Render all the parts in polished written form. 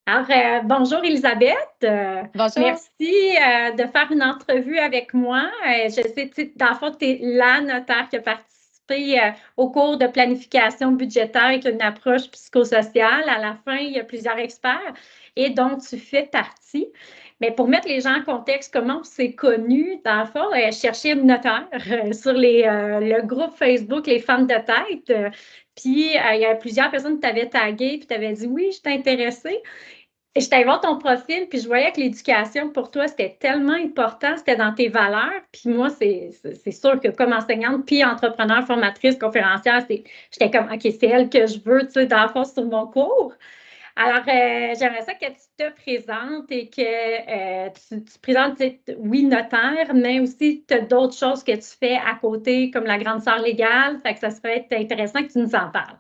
Alors, bonjour Elisabeth. Bonjour. Merci de faire une entrevue avec moi. Je sais, dans le fond, tu es la notaire qui a participé au cours de planification budgétaire avec une approche psychosociale. À la fin, il y a plusieurs experts et dont tu fais partie. Mais pour mettre les gens en contexte, comment on s'est connus, dans le fond, chercher une notaire sur le groupe Facebook Les Femmes de tête. Puis, il y a plusieurs personnes qui t'avaient tagué puis tu avais dit oui, je suis intéressée. Et je t'allais voir ton profil, puis je voyais que l'éducation, pour toi, c'était tellement important, c'était dans tes valeurs. Puis moi, c'est sûr que comme enseignante, puis entrepreneur, formatrice, conférencière, j'étais comme, OK, c'est elle que je veux, tu sais, dans le fond, sur mon cours. Alors, j'aimerais ça que tu te présentes et que tu présentes, tu sais, oui, notaire, mais aussi tu as d'autres choses que tu fais à côté, comme la grande sœur légale. Fait que ça serait être intéressant que tu nous en parles.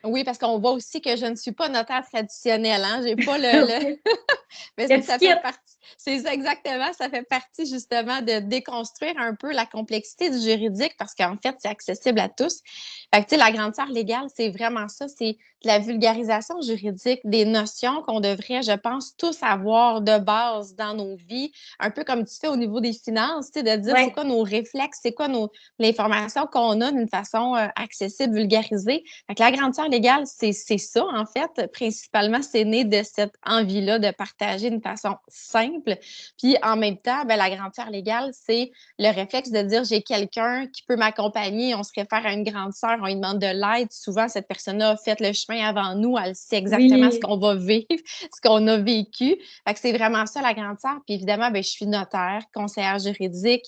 Oui, parce qu'on voit aussi que je ne suis pas notaire traditionnelle, hein. J'ai pas OK. Mais Le ça fait ticket. partie. C'est ça exactement. Ça fait partie justement de déconstruire un peu la complexité du juridique parce qu'en fait, c'est accessible à tous. Fait que, tu sais, la grande sœur légale, c'est vraiment ça. C'est de la vulgarisation juridique, des notions qu'on devrait, je pense, tous avoir de base dans nos vies. Un peu comme tu fais au niveau des finances, tu sais, de dire c'est Oui. quoi nos réflexes, c'est quoi l'information qu'on a d'une façon accessible, vulgarisée. Fait que la grande sœur légale, c'est ça, en fait. Principalement, c'est né de cette envie-là de partager d'une façon simple. Puis en même temps, ben, la grande sœur légale, c'est le réflexe de dire j'ai quelqu'un qui peut m'accompagner, on se réfère à une grande sœur, on lui demande de l'aide. Souvent, cette personne-là a fait le chemin avant nous, elle sait exactement ce Oui. qu'on va vivre, ce qu'on a vécu. Fait que c'est vraiment ça, la grande sœur. Puis évidemment, ben, je suis notaire, conseillère juridique,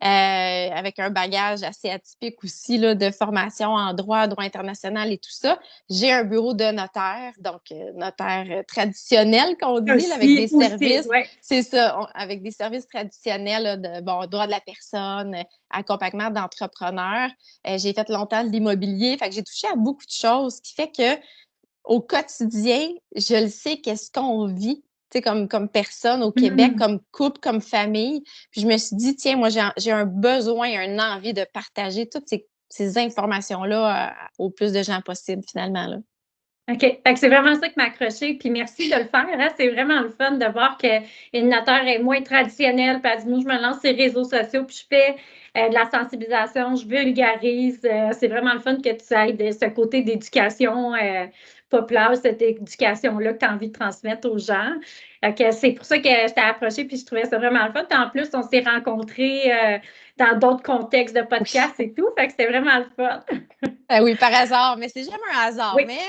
avec un bagage assez atypique aussi là, de formation en droit, droit international et tout ça. J'ai un bureau de notaire, donc notaire traditionnel qu'on dit, là, avec des Aussi, services, ouais. c'est ça, avec des services traditionnels là, de bon, droit de la personne, accompagnement d'entrepreneurs. J'ai fait longtemps de l'immobilier, fait que j'ai touché à beaucoup de choses, ce qui fait que au quotidien, je le sais qu'est-ce qu'on vit, tu sais, comme personne au Québec, Hmm. comme couple, comme famille. Puis je me suis dit, tiens, moi, j'ai un besoin, une envie de partager toutes ces informations-là au plus de gens possible, finalement, là. OK. Fait que c'est vraiment ça qui m'a accroché. Puis merci de le faire, hein. C'est vraiment le fun de voir qu'une notaire est moins traditionnelle. Puis elle dit, moi, je me lance sur les réseaux sociaux, puis je fais de la sensibilisation, je vulgarise. C'est vraiment le fun que tu ailles de ce côté d'éducation populaire, cette éducation-là que tu as envie de transmettre aux gens. Fait que c'est pour ça que je t'ai approché, puis je trouvais ça vraiment le fun. Puis en plus, on s'est rencontrés dans d'autres contextes de Oui. podcast et tout. Fait que c'était vraiment le fun. Ah oui, par hasard, mais c'est jamais un hasard, Oui, mais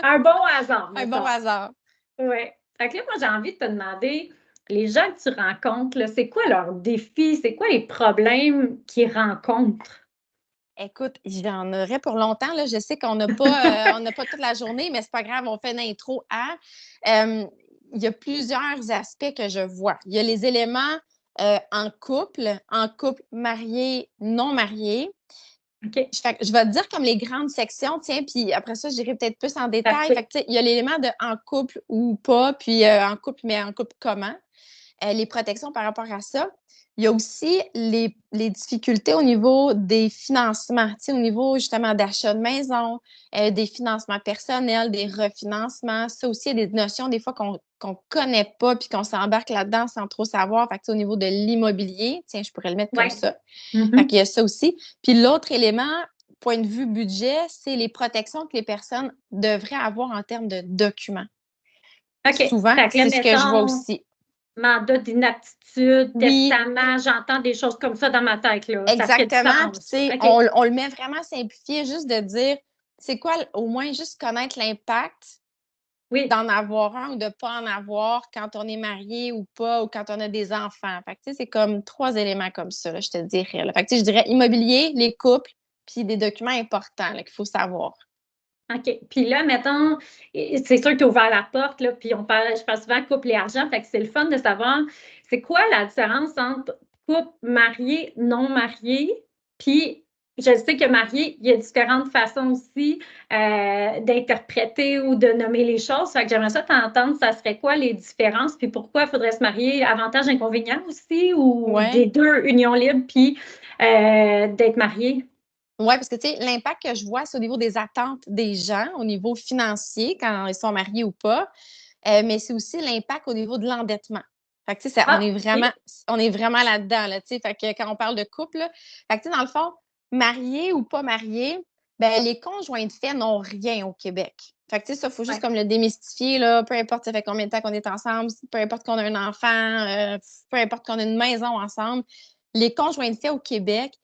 un bon hasard, un bon mettons. hasard. Oui. Fait que là, moi, j'ai envie de te demander, les gens que tu rencontres, là, c'est quoi leurs défis? C'est quoi les problèmes qu'ils rencontrent? Écoute, j'en aurais pour longtemps, là. Je sais on n'a pas toute la journée, mais c'est pas grave, on fait une intro à. Euh, il y a plusieurs aspects que je vois. Il y a les éléments en couple marié, non marié. OK, Je vais te dire comme les grandes sections, tiens, puis après ça, j'irai peut-être plus en détail. Fait parfait. que, tu sais, il y a l'élément de en couple ou pas, puis en couple, mais en couple comment. Les protections par rapport à ça. Il y a aussi les difficultés au niveau des financements, au niveau justement d'achat de maison, des financements personnels, des refinancements. Ça aussi, il y a des notions des fois qu'on connaît pas puis qu'on s'embarque là-dedans sans trop savoir. Fait que, au niveau de l'immobilier, tiens, je pourrais le mettre comme Oui. ça. Fait qu'il Mhm. y a ça aussi. Puis l'autre élément, point de vue budget, c'est les protections que les personnes devraient avoir en termes de documents. OK. Souvent, Fait que là, c'est ce que je vois mettons, aussi. mandat d'inaptitude, Oui, testament, j'entends des choses comme ça dans ma tête, là. Ça ferait du exactement. Puis, tu sens. sais, OK. on le met vraiment simplifié, juste de dire, c'est quoi, au moins, juste connaître l'impact Oui. d'en avoir un ou de pas en avoir quand on est marié ou pas, ou quand on a des enfants. Fait que, tu sais, c'est comme trois éléments comme ça, là, je te dirais, là. Fait que, tu sais, je dirais immobilier, les couples, puis des documents importants, là, qu'il faut savoir. OK. Puis là, mettons, c'est sûr que tu as ouvert la porte, là, puis je parle souvent couple et argent, fait que c'est le fun de savoir c'est quoi la différence entre couple marié, non marié, puis je sais que marié, il y a différentes façons aussi d'interpréter ou de nommer les choses. Fait que j'aimerais ça t'entendre, ça serait quoi les différences, puis pourquoi il faudrait se marier, avantages, inconvénients aussi, ou des Ouais. deux unions libres, puis d'être marié. Oui, parce que tu sais, l'impact que je vois, c'est au niveau des attentes des gens, au niveau financier, quand ils sont mariés ou pas. mais c'est aussi l'impact au niveau de l'endettement. Fait que, tu sais, Ah, OK. on est vraiment là-dedans, là, tu sais. Fait que quand on parle de couple, là, fait que, tu sais, dans le fond, marié ou pas marié, ben, les conjoints de fait n'ont rien au Québec. Fait que, tu sais, ça, il faut juste Ouais. comme le démystifier, là. Peu importe ça fait combien de temps qu'on est ensemble, peu importe qu'on a un enfant, peu importe qu'on a une maison ensemble, les conjoints de fait au Québec,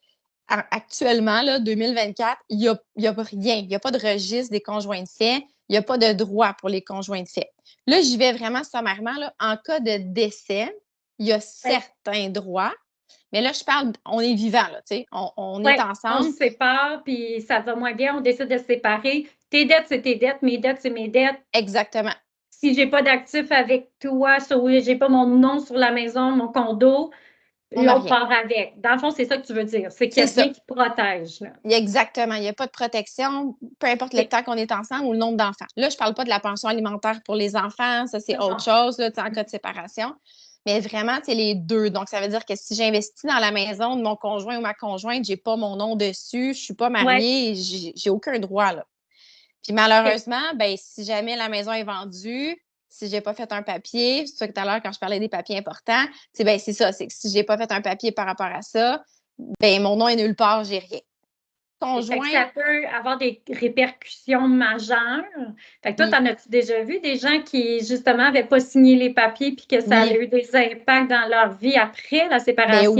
actuellement, là, 2024, il y a rien. Il n'y a pas de registre des conjoints de fait. Il n'y a pas de droit pour les conjoints de fait. Là, j'y vais vraiment sommairement. Là. En cas de décès, il y a Ouais. certains droits. Mais là, je parle, on est vivant, là, tu sais. On est Ouais. On se ensemble. sépare, puis ça va moins bien, on décide de se séparer. Tes dettes, c'est tes dettes, mes dettes, c'est mes dettes. Exactement. Si j'ai pas d'actifs avec toi, j'ai pas mon nom sur la maison, mon condo, On n'a l'autre rien. part avec. Dans le fond, c'est ça que tu veux dire. C'est qu'il C'est n'y a rien ça. qui protège, là. Exactement. Il n'y a pas de protection, peu importe le OK. temps qu'on est ensemble ou le nombre d'enfants. Là, je ne parle pas de la pension alimentaire pour les enfants, ça, c'est Non, autre non. chose, là, en cas de séparation. Mais vraiment, c'est les deux. Donc, ça veut dire que si j'investis dans la maison de mon conjoint ou ma conjointe, je n'ai pas mon nom dessus, je ne suis pas Ouais. mariée, j'ai aucun droit, là. Puis OK. malheureusement, ben, si jamais la maison est vendue, si j'ai pas fait un papier, c'est ça que tout à l'heure, quand je parlais des papiers importants, ben, c'est ça, c'est que si j'ai pas fait un papier par rapport à ça, ben, mon nom est nulle part, j'ai rien. Fait que Conjoint, ça peut avoir des répercussions majeures. Fait que toi, oui, t'en as-tu déjà vu des gens qui, justement, n'avaient pas signé les papiers puis que ça a oui. eu des impacts dans leur vie après la séparation?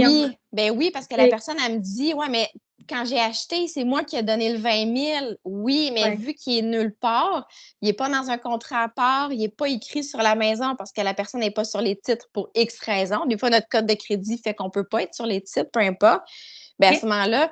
Ben oui, parce que la Et, personne, elle me dit, ouais, mais quand j'ai acheté, c'est moi qui ai donné le 20 000. Oui, mais ouais. vu qu'il est nulle part, il n'est pas dans un contrat à part, il n'est pas écrit sur la maison parce que la personne n'est pas sur les titres pour X raisons. Des fois, notre code de crédit fait qu'on ne peut pas être sur les titres, peu importe. Ben à ce OK. moment-là,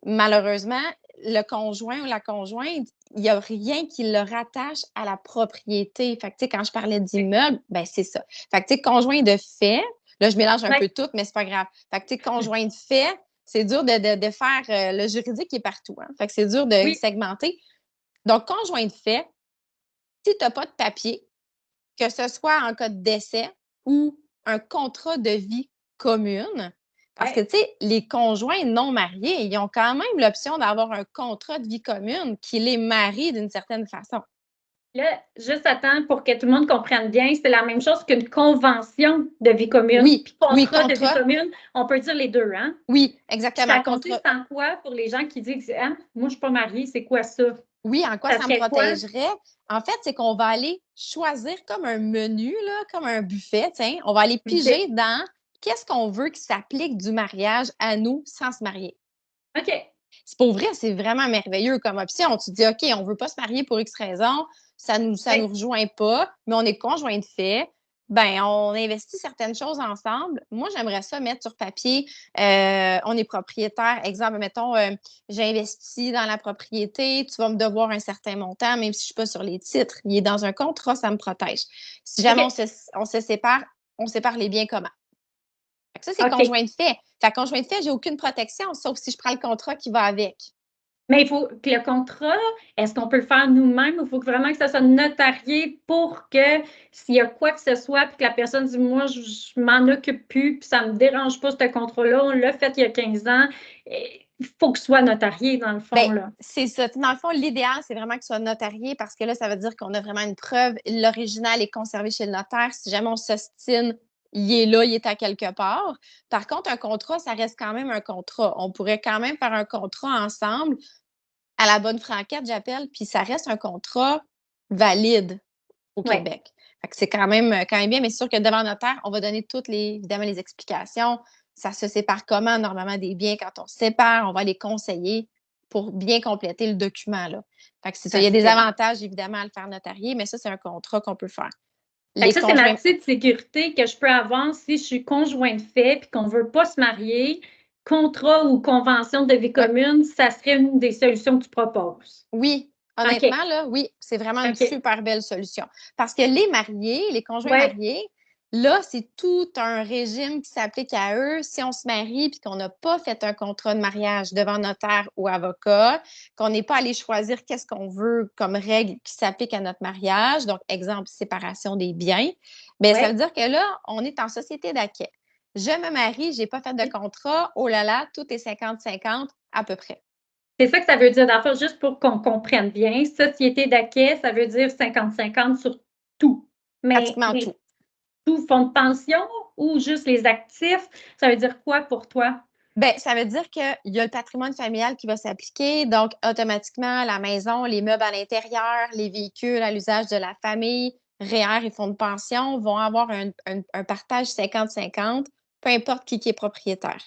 malheureusement, le conjoint ou la conjointe, il n'y a rien qui le rattache à la propriété. Fait que, tu sais, quand je parlais d'immeuble, ben c'est ça. Fait que, tu sais, conjoint de fait, là, je mélange un Ouais. peu tout, mais c'est pas grave. Fait que, tu sais, conjoint de fait, c'est dur de faire le juridique qui est partout. Hein? Fait que c'est dur de Oui. segmenter. Donc, conjoint de fait, si tu n'as pas de papier, que ce soit en cas de décès ou un contrat de vie commune, parce que, Ouais. tu sais, les conjoints non mariés, ils ont quand même l'option d'avoir un contrat de vie commune qui les marie d'une certaine façon. Là, juste attends pour que tout le monde comprenne bien, c'est la même chose qu'une convention de vie commune. Oui, Puis oui, contrat de vie contrat, commune, on peut dire les deux, hein? oui, exactement, Ça contrat. consiste en quoi pour les gens qui disent ah, moi, je ne suis pas mariée, c'est quoi ça? Oui, en quoi Ça ça me serait quoi? protégerait? En fait, c'est qu'on va aller choisir comme un menu, là, comme un buffet, tiens. On va aller piger OK. dans qu'est-ce qu'on veut qui s'applique du mariage à nous sans se marier. OK. C'est pour vrai, c'est vraiment merveilleux comme option. Tu te dis, OK, on ne veut pas se marier pour X raison, ça nous Ouais. rejoint pas, mais on est conjoint de fait. Ben, on investit certaines choses ensemble. Moi, j'aimerais ça mettre sur papier. On est propriétaire. Exemple, mettons, j'ai investi dans la propriété, tu vas me devoir un certain montant, même si je ne suis pas sur les titres. Il est dans un contrat, ça me protège. Si jamais OK. on se sépare, on sépare les biens communs. Fait que ça, c'est OK. conjoint de fait. Fait conjoint de fait, j'ai aucune protection, sauf si je prends le contrat qui va avec. Mais il faut que le contrat, est-ce qu'on peut le faire nous-mêmes ou il faut vraiment que ça soit notarié pour que s'il y a quoi que ce soit, puis que la personne dit moi, je m'en occupe plus, puis ça ne me dérange pas, ce contrat-là, on l'a fait il y a 15 ans. Il faut que ce soit notarié, dans le Bien, fond, là. c'est ça. Dans le fond, l'idéal, c'est vraiment que ce soit notarié parce que là, ça veut dire qu'on a vraiment une preuve. L'original est conservé chez le notaire. Si jamais on s'ostine, il est là, il est à quelque part. Par contre, un contrat, ça reste quand même un contrat. On pourrait quand même faire un contrat ensemble à la bonne franquette, j'appelle, puis ça reste un contrat valide au Oui. Québec. Fait que c'est quand même bien, mais c'est sûr que devant le notaire, on va donner toutes les, évidemment, les explications. Ça se sépare comment, normalement, des biens quand on se sépare. On va les conseiller pour bien compléter le document, là. Fait que c'est ça. Il y a des Parfait. avantages, évidemment, à le faire notarier, mais ça, c'est un contrat qu'on peut faire. Fait que Les ça, c'est ma conjoints, petite sécurité que je peux avoir si je suis conjoint de fait puis qu'on ne veut pas se marier. Contrat ou convention de vie ouais, commune, ça serait une des solutions que tu proposes. oui, OK. honnêtement, là, oui, c'est vraiment une OK. super belle solution. Parce que les mariés, les conjoints Oui. mariés, là, c'est tout un régime qui s'applique à eux. Si on se marie puis qu'on n'a pas fait un contrat de mariage devant notaire ou avocat, qu'on n'est pas allé choisir qu'est-ce qu'on veut comme règle qui s'applique à notre mariage, donc exemple, séparation des biens, bien, ça veut Oui. dire que là, on est en société d'acquis. Je me marie, je n'ai pas fait de contrat, oh là là, tout est 50-50 à peu près. C'est ça que ça veut dire, dans le fond, juste pour qu'on comprenne bien. Société d'acquis, ça veut dire 50-50 sur tout. Pratiquement mais tout. tout fonds de pension ou juste les actifs? Ça veut dire quoi pour toi? Bien, ça veut dire qu'il y a le patrimoine familial qui va s'appliquer. Donc, automatiquement, la maison, les meubles à l'intérieur, les véhicules à l'usage de la famille, REER et fonds de pension vont avoir un partage 50-50, peu importe qui est propriétaire.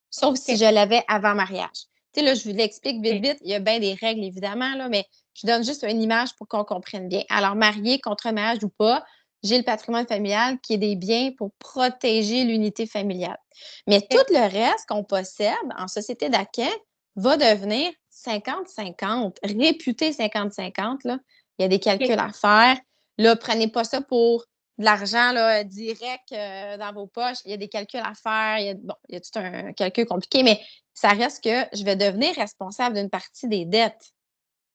Sauf si OK, je l'avais avant mariage. Tu sais, là, je vous l'explique vite, OK, vite. Il y a bien des règles, évidemment, là, mais je donne juste une image pour qu'on comprenne bien. Alors, marié, contre mariage ou pas, j'ai le patrimoine familial qui est des biens pour protéger l'unité familiale. Mais tout OK, le reste qu'on possède en société d'acquet va devenir 50-50, réputé 50-50. Là. Il y a des OK. calculs à faire. Là, prenez pas ça pour de l'argent là, direct dans vos poches. Il y a des calculs à faire. Il y a tout un calcul compliqué, mais ça reste que je vais devenir responsable d'une partie des dettes,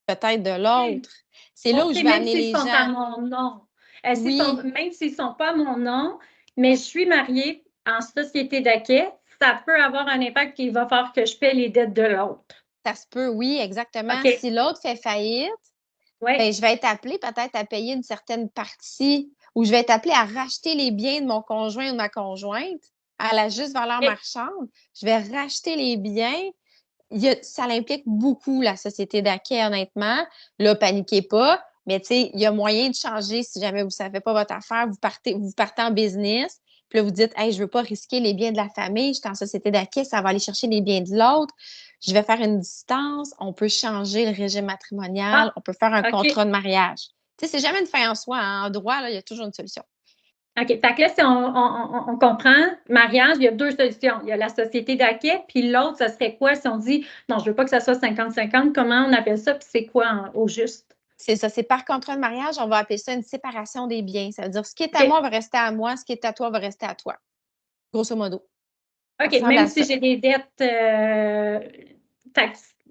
peut-être de l'autre. C'est là où OK, je vais même amener s'ils les sont à gens. mon nom. Oui, Même s'ils ne sont pas à mon nom, mais je suis mariée en société d'acquet, ça peut avoir un impact qui va faire que je paie les dettes de l'autre. ça se peut, oui, exactement. OK, Si l'autre fait faillite, oui, ben, je vais être appelée peut-être à payer une certaine partie ou je vais être appelée à racheter les biens de mon conjoint ou de ma conjointe à la juste valeur OK, marchande. Je vais racheter les biens. Ça l'implique beaucoup, la société d'acquet, honnêtement. Là, paniquez pas, mais tu sais, il y a moyen de changer si jamais vous ne savez pas votre affaire, vous partez en business, puis là, vous dites, hey, je ne veux pas risquer les biens de la famille, je suis en société d'acquet, ça va aller chercher les biens de l'autre. Je vais faire une distance, on peut changer le régime matrimonial, ah, on peut faire un OK. contrat de mariage. Tu sais, c'est jamais une fin en soi. Hein. En droit, là, il y a toujours une solution. OK. Fait que là, si on comprend, mariage, il y a deux solutions. Il y a la société d'acquet, puis l'autre, ça serait quoi si on dit non, je ne veux pas que ça soit 50-50, comment on appelle ça, puis c'est quoi au juste? C'est ça, c'est par contrat de mariage, on va appeler ça une séparation des biens. Ça veut dire ce qui est à OK. moi va rester à moi, ce qui est à toi va rester à toi. Grosso modo. Ça OK. ressemble Même à si ça. j'ai des dettes,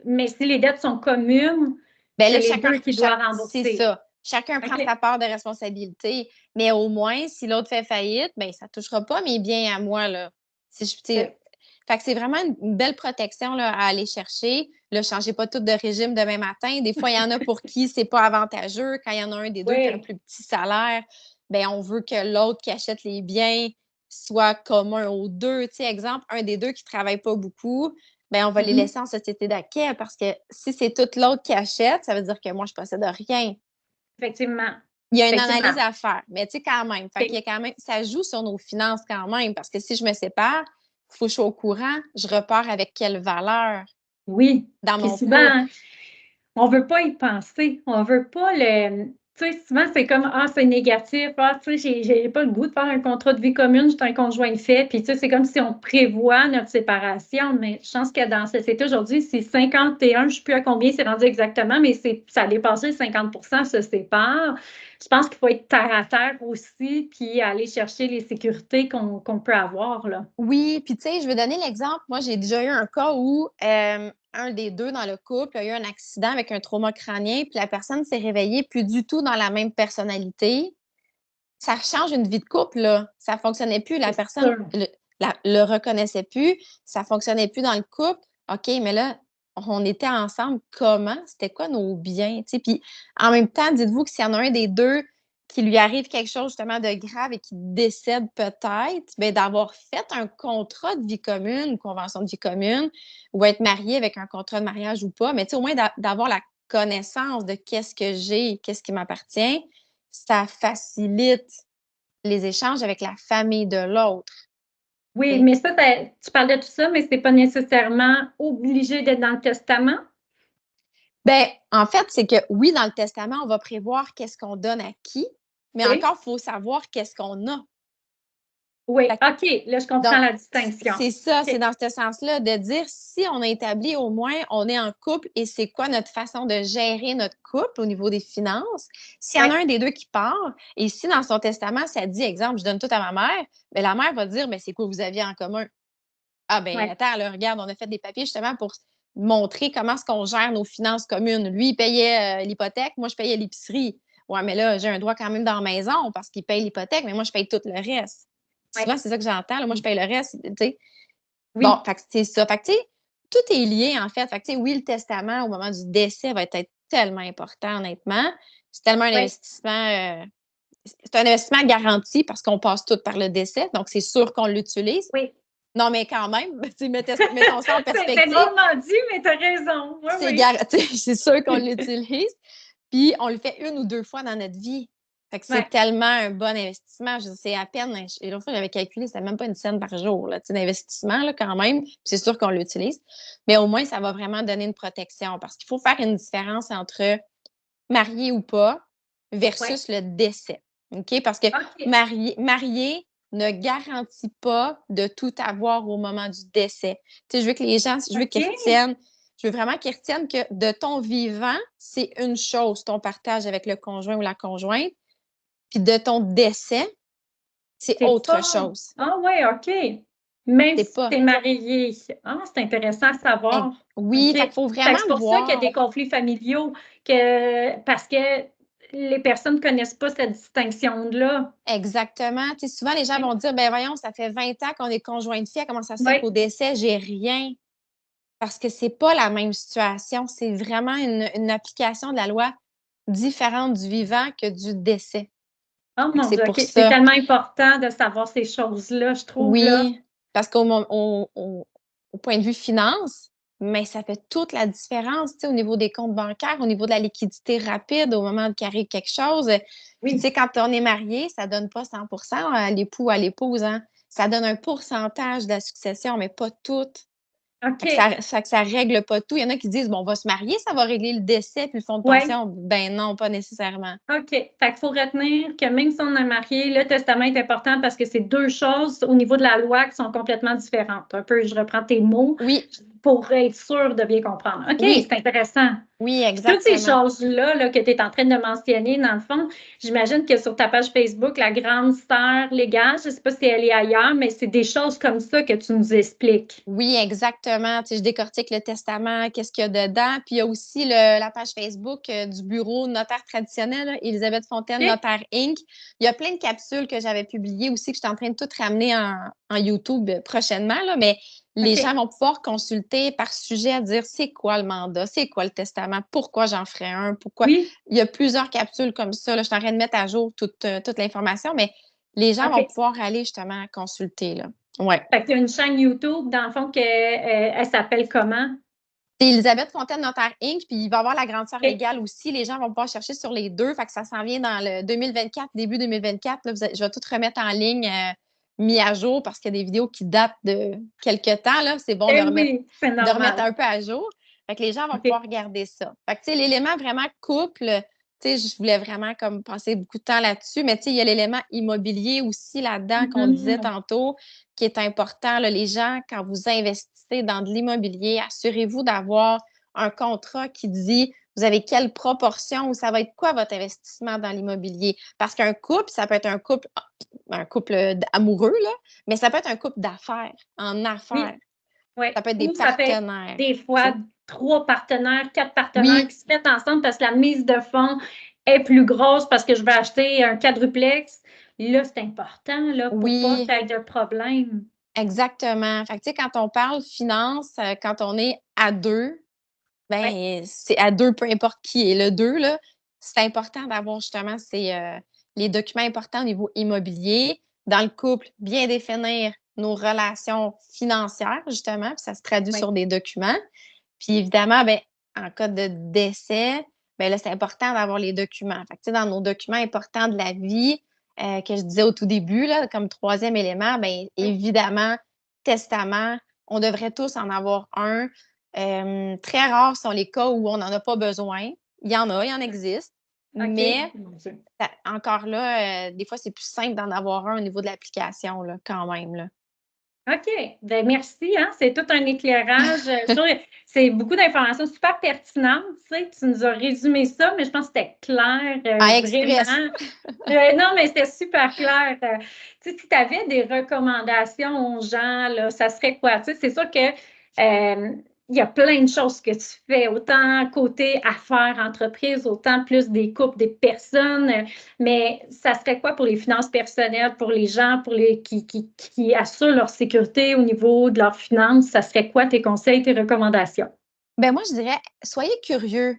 mais si les dettes sont communes, Ben c'est là, les deux qui doivent c'est rembourser. ça. Chacun prend OK. sa part de responsabilité, mais au moins, si l'autre fait faillite, ben ça ne touchera pas mes biens à moi, là. Si je, tu sais, OK. fait que c'est vraiment une belle protection là, à aller chercher. Ne changez pas tout de régime demain matin. Des fois, il y en a pour qui c'est pas avantageux. Quand il y en a un des deux qui a un Oui. plus petit salaire, ben on veut que l'autre qui achète les biens soit commun aux deux. Tu sais, exemple, un des deux qui travaille pas beaucoup, ben on va les Mhm. laisser en société d'acquet parce que si c'est tout l'autre qui achète, ça veut dire que moi, je possède rien. Effectivement. Il y a une analyse Effectivement. à faire, mais tu sais, quand même. Fait qu'il y a OK. quand même, ça joue sur nos finances quand même, parce que si je me sépare, il faut que je sois au courant, je repars avec quelle valeur Oui. dans Puis mon souvent, couple. on veut pas y penser. On veut pas le. Tu sais, souvent, c'est comme, ah, c'est négatif. Ah, tu sais, j'ai pas le goût de faire un contrat de vie commune, j'ai un conjoint de fait. Puis, tu sais, c'est comme si on prévoit notre séparation. Mais je pense que dans la société aujourd'hui, c'est 51, je sais plus à combien c'est rendu exactement, mais ça a dépassé 50% se séparent. Je pense qu'il faut être terre à terre aussi, puis aller chercher les sécurités qu'on peut avoir, là. Oui, puis tu sais, je vais donner l'exemple. Moi, j'ai déjà eu un cas où un des deux dans le couple a eu un accident avec un trauma crânien, puis la personne s'est réveillée plus du tout dans la même personnalité. Ça change une vie de couple, là. Ça fonctionnait plus. La C'est personne sûr. le reconnaissait plus. Ça fonctionnait plus dans le couple. OK, mais là, on était ensemble. Comment? C'était quoi nos biens? Tu sais, puis en même temps, dites-vous que s'il y en a un des deux qui lui arrive quelque chose justement de grave et qui décède peut-être, bien, d'avoir fait un contrat de vie commune, une convention de vie commune, ou être marié avec un contrat de mariage ou pas, mais tu sais, au moins d'avoir la connaissance de qu'est-ce que j'ai, qu'est-ce qui m'appartient, ça facilite les échanges avec la famille de l'autre. Oui, Tu mais tu parles de tout ça, mais c'est pas nécessairement obligé d'être dans le testament. ben, en fait, c'est que oui, dans le testament, on va prévoir qu'est-ce qu'on donne à qui, mais OK? encore, il faut savoir qu'est-ce qu'on a. Oui, Fait que, OK, là, je comprends donc, la distinction. c'est ça, c'est OK, dans ce sens-là de dire si on a établi au moins, on est en couple et c'est quoi notre façon de gérer notre couple au niveau des finances. S'il y en oui, a un des deux qui part et si dans son testament, ça dit, exemple, je donne tout à ma mère, bien, la mère va dire, mais c'est quoi vous aviez en commun? Ah ben oui, attends, là, regarde, on a fait des papiers justement pour montrer comment est-ce qu'on gère nos finances communes. Lui, il payait l'hypothèque, moi, je payais l'épicerie. Ouais, mais là, j'ai un droit quand même dans la maison parce qu'il paye l'hypothèque, mais moi, je paye tout le reste. oui, Souvent, c'est ça que j'entends. Là, moi, je paye le reste, tu sais. Bon, oui, fait que c'est ça. Fait que, tu sais, tout est lié, en fait. Fait que, tu sais, oui, le testament au moment du décès va être tellement important, honnêtement. C'est tellement un oui. investissement c'est un investissement garanti parce qu'on passe tout par le décès, donc c'est sûr qu'on l'utilise. Oui. Non, mais quand même, mettons ça en C'est perspective. drôlement dit, mais tu as raison. Oui, oui. C'est sûr qu'on l'utilise. Puis on le fait 1 ou 2 fois dans notre vie. Fait que c'est Ouais. tellement un bon investissement. C'est à peine, et l'autre fois, j'avais calculé, c'était même pas une scène par jour, là, d'investissement, là, quand même. Puis c'est sûr qu'on l'utilise. Mais au moins, ça va vraiment donner une protection parce qu'il faut faire une différence entre marié ou pas Ouais. versus le décès. OK? Parce que OK. marié ne garantit pas de tout avoir au moment du décès. Tu sais, je veux que les gens, je veux qu'ils OK. retiennent, je veux vraiment qu'ils retiennent que de ton vivant, c'est une chose, ton partage avec le conjoint ou la conjointe, puis de ton décès, c'est C'est autre pas. chose. Ah, ouais, OK. Même C'est si tu pas. es marié. Ah, c'est intéressant à savoir. Oui, OK. fait qu'il faut Fait que vraiment c'est pour ça qu'il y a voir. des conflits familiaux, parce que les personnes ne connaissent pas cette distinction-là. Exactement. Tu sais, souvent, les gens vont dire, ben voyons, ça fait 20 ans qu'on est conjoint de fille, comment ça se fait Oui. qu'au décès, j'ai rien? Parce que c'est pas la même situation. C'est vraiment une application de la loi différente du vivant que du décès. Oh Fait que mon c'est Dieu, pour OK. C'est ça. tellement important de savoir ces choses-là, je trouve, là. Oui, parce au point de vue finance, mais ça fait toute la différence, tu sais, au niveau des comptes bancaires, au niveau de la liquidité rapide, au moment qu'il arrive quelque chose. Puis, tu Oui. sais, quand on est marié, ça donne pas 100 à l'époux ou à l'épouse, hein. Ça donne un pourcentage de la succession, mais pas tout. OK. Fait que ça règle pas tout. Il y en a qui disent: «Bon, on va se marier, ça va régler le décès puis le fonds de Oui. pension». Ben non, pas nécessairement. OK. Fait qu'il faut retenir que même si on est marié, le testament est important parce que c'est 2 choses au niveau de la loi qui sont complètement différentes. Un peu, je reprends tes mots Oui, pour être sûre de bien comprendre. OK, oui, c'est intéressant. oui, Puis toutes ces exactement. choses-là là, que tu es en train de mentionner, dans le fond, j'imagine que sur ta page Facebook, la grande sœur légale, je ne sais pas si elle est ailleurs, mais c'est des choses comme ça que tu nous expliques. Oui, exactement. Tu sais, je décortique le testament, qu'est-ce qu'il y a dedans. Puis il y a aussi la page Facebook du bureau notaire traditionnel, là, Élisabeth Fontaine, OK? Notaire Inc. Il y a plein de capsules que j'avais publiées aussi, que je suis en train de tout ramener en YouTube prochainement, là, mais les gens OK. vont pouvoir consulter par sujet à dire c'est quoi le mandat, c'est quoi le testament, pourquoi j'en ferais un, pourquoi. Oui. Il y a plusieurs capsules comme ça. Là, je suis en train de mettre à jour toute l'information, mais les gens vont OK. pouvoir aller justement consulter. Là. Ouais. Fait que tu as une chaîne YouTube, dans le fond, elle s'appelle comment? C'est Élisabeth Fontaine, Notaire Inc. Puis il va y avoir la grande sœur OK. légale aussi. Les gens vont pouvoir chercher sur les deux. Fait que ça s'en vient dans le 2024, début 2024. Là, je vais tout remettre en ligne, mis à jour parce qu'il y a des vidéos qui datent de quelques temps. Là. C'est bon Eh oui, c'est de remettre normal. un peu à jour. Fait que les gens vont pouvoir OK. regarder ça. Fait que, tu sais, l'élément vraiment couple, tu sais, je voulais vraiment comme passer beaucoup de temps là-dessus, mais tu sais, il y a l'élément immobilier aussi là-dedans qu'on disait Mhm. tantôt, qui est important. Là. Les gens, quand vous investissez dans de l'immobilier, assurez-vous d'avoir un contrat qui dit vous avez quelle proportion ou ça va être quoi votre investissement dans l'immobilier. Parce qu'un couple, ça peut être un couple amoureux, là, mais ça peut être un couple d'affaires, en affaires. Oui, oui. Ça peut être des Ou ça peut être partenaires, des tu fois sais. 3 partenaires, 4 partenaires Oui, qui se mettent ensemble parce que la mise de fonds est plus grosse parce que je vais acheter un quadruplex. Là, c'est important là, pour pas oui, qu'il y ait de problème. exactement. Fait que, tu sais, quand on parle finance, quand on est à 2, Ouais, ben, c'est à 2, peu importe qui est le 2 là, c'est important d'avoir justement les documents importants au niveau immobilier. Dans le couple, bien définir nos relations financières, justement, puis ça se traduit ouais, sur des documents. Puis évidemment, ben, en cas de décès, ben là, c'est important d'avoir les documents. Fait que, tu sais, dans nos documents importants de la vie, que je disais au tout début, là, comme troisième élément, ben, ouais. évidemment, testament, on devrait tous en avoir un. Très rares sont les cas où on n'en a pas besoin. Il y en existe, OK. mais encore là, des fois, c'est plus simple d'en avoir un au niveau de l'application, là, quand même. Là. OK. Ben merci, hein, c'est tout un éclairage. Je trouve que c'est beaucoup d'informations super pertinentes, tu sais. Tu nous as résumé ça, mais je pense que c'était clair, À Express. vraiment. Non, mais c'était super clair. Tu sais, si tu avais des recommandations aux gens, là, ça serait quoi? Tu sais, c'est sûr que, il y a plein de choses que tu fais, autant côté affaires, entreprise, autant plus des couples, des personnes, mais ça serait quoi pour les finances personnelles, pour les gens pour les qui assurent leur sécurité au niveau de leurs finances? Ça serait quoi tes conseils, tes recommandations? Ben moi, je dirais, soyez curieux.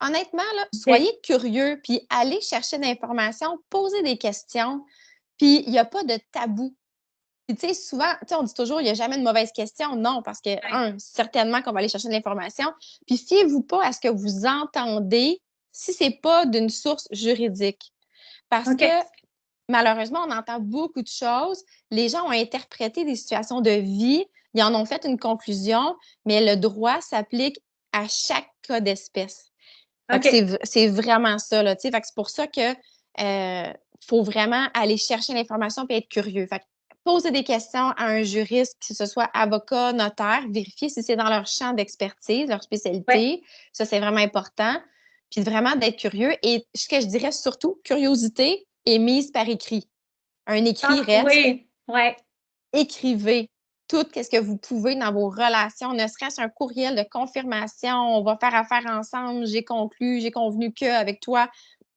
honnêtement, là, OK. soyez curieux, puis allez chercher l'information, posez des questions, puis il n'y a pas de tabou. Puis, tu sais, souvent, tu sais, on dit toujours, il n'y a jamais de mauvaise question. Non, parce que, Ouais. certainement qu'on va aller chercher de l'information. Puis, fiez-vous pas à ce que vous entendez si c'est pas d'une source juridique. Parce que, OK. malheureusement, on entend beaucoup de choses. Les gens ont interprété des situations de vie, ils en ont fait une conclusion, mais le droit s'applique à chaque cas d'espèce. Fait que OK. c'est vraiment ça, là, tu sais. Fait que c'est pour ça que, faut vraiment aller chercher l'information puis être curieux. Fait que poser des questions à un juriste, que ce soit avocat, notaire, vérifier si c'est dans leur champ d'expertise, leur Ouais. spécialité. Ça, c'est vraiment important. Puis vraiment d'être curieux et ce que je dirais surtout, curiosité est mise par écrit. Un écrit Ah reste. oui, ouais. Écrivez tout ce que vous pouvez dans vos relations, ne serait-ce un courriel de confirmation, on va faire affaire ensemble, j'ai conclu, j'ai convenu que avec toi.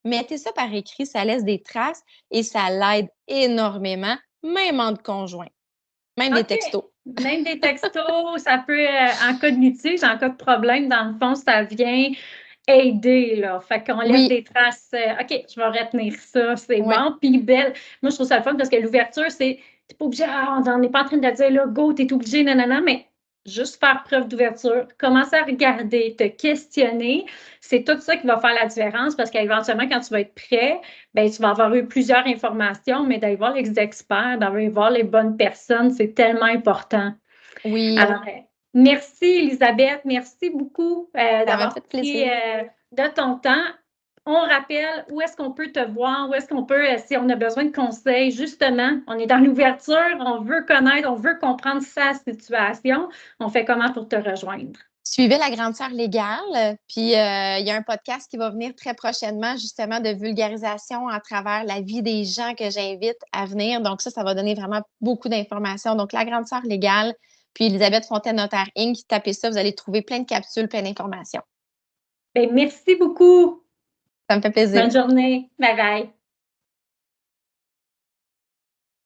Mettez ça par écrit, ça laisse des traces et ça l'aide énormément, même entre conjoints, même des OK. textos. Même des textos, ça peut, en cas de litige, en cas de problème, dans le fond, ça vient aider, là. Fait qu'on laisse Oui, des traces, OK, je vais retenir ça, c'est oui, bon. Puis belle, moi, je trouve ça le fun parce que l'ouverture, c'est tu pas obligé, on n'est pas en train de dire, là, go, tu es obligé, non, mais juste faire preuve d'ouverture, commencer à regarder, te questionner. C'est tout ça qui va faire la différence parce qu'éventuellement, quand tu vas être prêt, ben tu vas avoir eu plusieurs informations, mais d'aller voir les experts, d'aller voir les bonnes personnes, c'est tellement important. oui, Alors, merci Elisabeth, merci beaucoup ça m'a fait d'avoir pris plaisir. de ton temps. On rappelle où est-ce qu'on peut te voir, où est-ce qu'on peut, si on a besoin de conseils, justement, on est dans l'ouverture, on veut connaître, on veut comprendre sa situation. On fait comment pour te rejoindre? Suivez la grande sœur légale, puis il y a un podcast qui va venir très prochainement, justement, de vulgarisation à travers la vie des gens que j'invite à venir. Donc ça va donner vraiment beaucoup d'informations. Donc la grande sœur légale, puis Elisabeth Fontaine, notaire Inc. Tapez ça, vous allez trouver plein de capsules, plein d'informations. Ben, merci beaucoup. Ça me fait plaisir. Bonne journée. Bye bye.